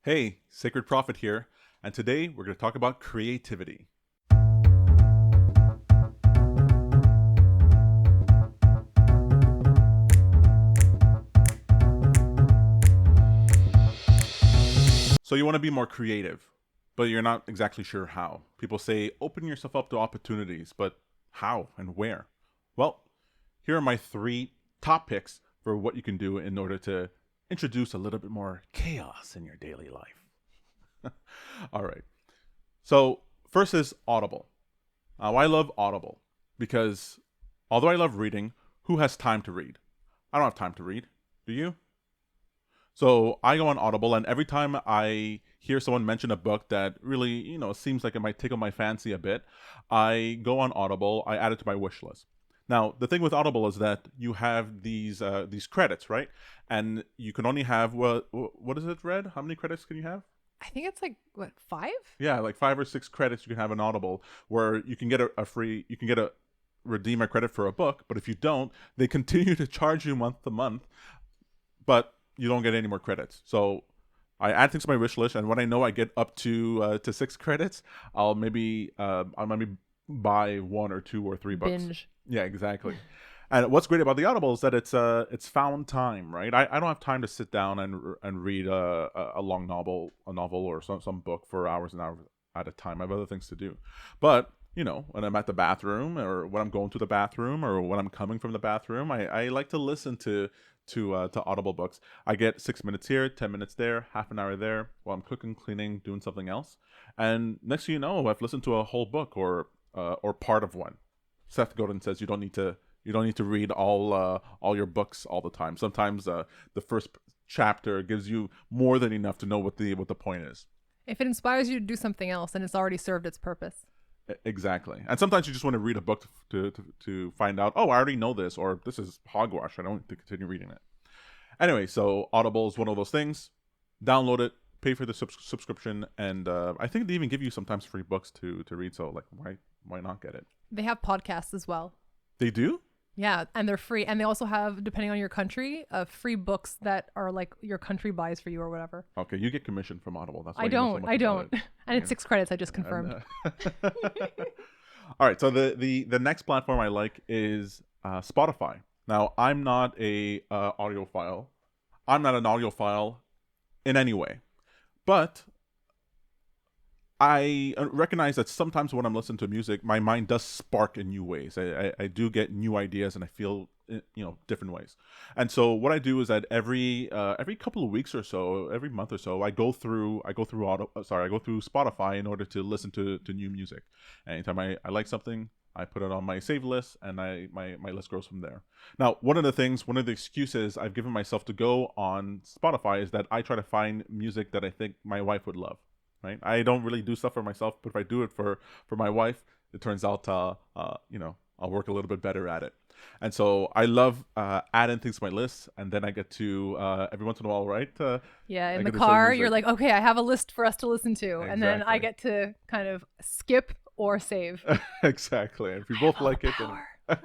Hey, Sacred Prophet here, and today we're going to talk about creativity. So you want to be more creative, but you're not exactly sure how. People say open yourself up to opportunities, but how and where? Well, here are my 3 top picks for what you can do in order to introduce a little bit more chaos in your daily life. All right. So, first is Audible. Now, I love Audible because although I love reading, who has time to read? I don't have time to read. Do you? So I go on Audible, and every time I hear someone mention a book that really, seems like it might tickle my fancy a bit, I go on Audible, I add it to my wish list. Now, the thing with Audible is that you have these credits, right? And you can only have what is it, Red? How many credits can you have? I think it's like what, 5? Yeah, like 5 or 6 credits you can have in Audible, where you can get a redeem a credit for a book, but if you don't, they continue to charge you month to month, but you don't get any more credits. So I add things to my wish list, and when I know I get up to 6 credits, I'll maybe buy 1 or 2 or 3 books. Binge. Yeah, exactly. And what's great about the Audible is that it's found time, right? I don't have time to sit down and read a long novel or some book for hours and hours at a time. I have other things to do. But when I'm at the bathroom, or when I'm going to the bathroom, or when I'm coming from the bathroom, I like to listen to Audible books. I get 6 minutes here, 10 minutes there, half an hour there while I'm cooking, cleaning, doing something else. And next thing you know, I've listened to a whole book or part of one. Seth Godin says you don't need to read all your books all the time. Sometimes the first chapter gives you more than enough to know what the point is. If it inspires you to do something else, then it's already served its purpose. Exactly. And sometimes you just want to read a book to find out, oh, I already know this, or this is hogwash, I don't need to continue reading it. Anyway, so Audible is one of those things. Download it, pay for the subscription, and I think they even give you sometimes free books to read, so like why not get it? They have podcasts as well. They do? Yeah, and they're free. And they also have, depending on your country, free books that are like your country buys for you or whatever. Okay, you get commission from Audible. That's why I you know so don't. much I about don't. it. And it's 6 credits. I just confirmed. All right, so the next platform I like is Spotify. Now, I'm not a audiophile. I'm not an audiophile in any way, but I recognize that sometimes when I'm listening to music, my mind does spark in new ways. I do get new ideas, and I feel different ways. And so what I do is that every couple of weeks or so, every month or so, I go through Spotify in order to listen to new music. Anytime I like something, I put it on my save list, and my list grows from there. Now, one of the excuses I've given myself to go on Spotify is that I try to find music that I think my wife would love. Right? I don't really do stuff for myself, but if I do it for my wife, it turns out I'll work a little bit better at it. And so I love adding things to my list, and then I get to every once in a while, right? Yeah, in the car, you're like, okay, I have a list for us to listen to, Exactly. And then I get to kind of skip or save. Exactly. And if we both like it, then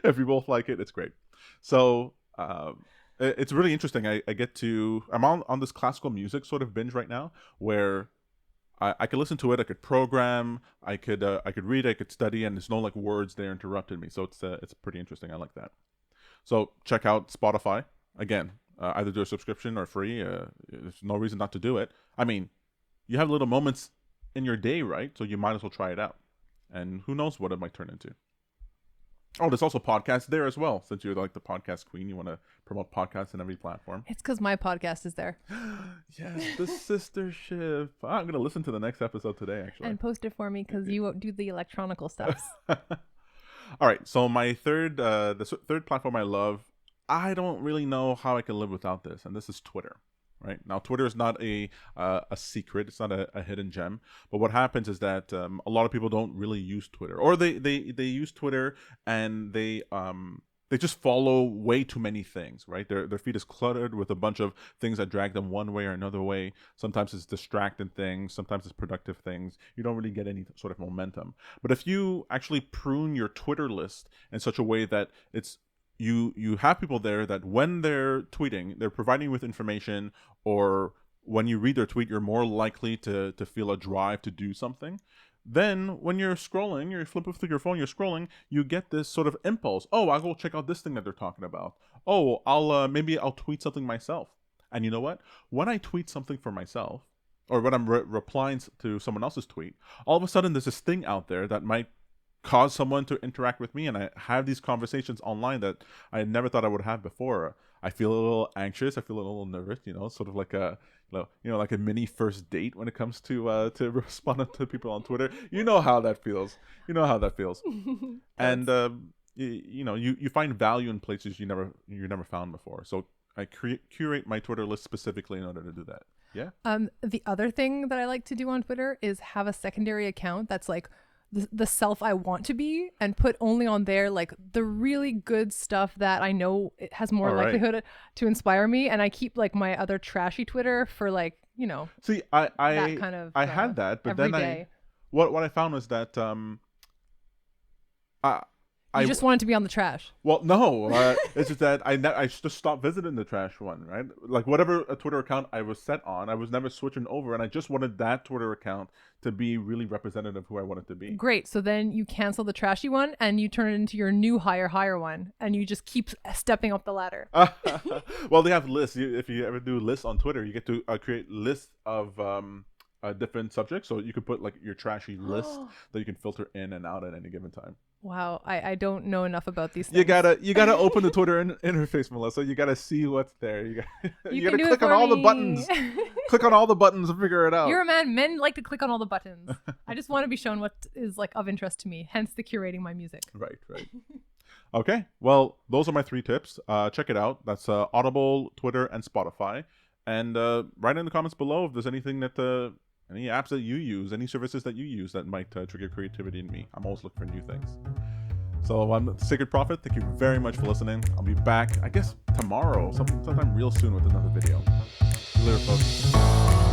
if we both like it, it's great. So it's really interesting. I'm on this classical music sort of binge right now, where I could listen to it, I could program, I could read, I could study, and there's no like words there interrupting me. So it's pretty interesting. I like that. So check out Spotify again. Either do a subscription or free. There's no reason not to do it. I mean, you have little moments in your day, right? So you might as well try it out. And who knows what it might turn into. Oh, there's also podcasts there as well. Since you're like the podcast queen, you want to promote podcasts on every platform. It's because my podcast is there. Yes, the sistership. I'm going to listen to the next episode today, actually. And post it for me because you do the electronical stuff. All right, so my third platform I love, I don't really know how I can live without this, and this is Twitter. Right now, Twitter is not a secret; it's not a hidden gem. But what happens is that a lot of people don't really use Twitter, or they use Twitter and they just follow way too many things. Right, their feed is cluttered with a bunch of things that drag them one way or another way. Sometimes it's distracting things, sometimes it's productive things. You don't really get any sort of momentum. But if you actually prune your Twitter list in such a way that you have people there that when they're tweeting, they're providing you with information or when you read their tweet, you're more likely to feel a drive to do something. Then when you're scrolling, you're flipping through your phone, you're scrolling, you get this sort of impulse. Oh, I'll go check out this thing that they're talking about. Oh, maybe I'll tweet something myself. And you know what? When I tweet something for myself, or when I'm replying to someone else's tweet, all of a sudden there's this thing out there that might cause someone to interact with me, and I have these conversations online that I never thought I would have before. I feel a little anxious. I feel a little nervous. Sort of like like a mini first date when it comes to responding to people on Twitter. You know how that feels. And you find value in places you never found before. So I curate my Twitter list specifically in order to do that. Yeah. The other thing that I like to do on Twitter is have a secondary account that's like the self I want to be, and put only on there like the really good stuff that I know it has more likelihood to inspire me, and I keep like my other trashy Twitter for like, See, I that kind of I had that, but then day. what I found was that I just wanted to be on the trash. Well, no, it's just that I just stopped visiting the trash one, right? Like whatever a Twitter account I was set on, I was never switching over, and I just wanted that Twitter account to be really representative of who I wanted to be. Great. So then you cancel the trashy one and you turn it into your new higher one, and you just keep stepping up the ladder. Well, they have lists. If you ever do lists on Twitter, you get to create lists of different subjects. So you could put like your trashy list that you can filter in and out at any given time. Wow, I don't know enough about these things. You gotta open the Twitter interface, Melissa. You gotta see what's there. You gotta click on all the buttons. Click on all the buttons and figure it out. You're a man. Men like to click on all the buttons. I just want to be shown what is like of interest to me. Hence the curating my music. Right. Okay. Well, those are my 3 tips. Check it out. That's Audible, Twitter, and Spotify. And write in the comments below if there's anything that any apps that you use, any services that you use that might trigger creativity in me. I'm always looking for new things. So I'm Sacred Prophet. Thank you very much for listening. I'll be back, I guess, tomorrow, sometime real soon with another video. See you later, folks.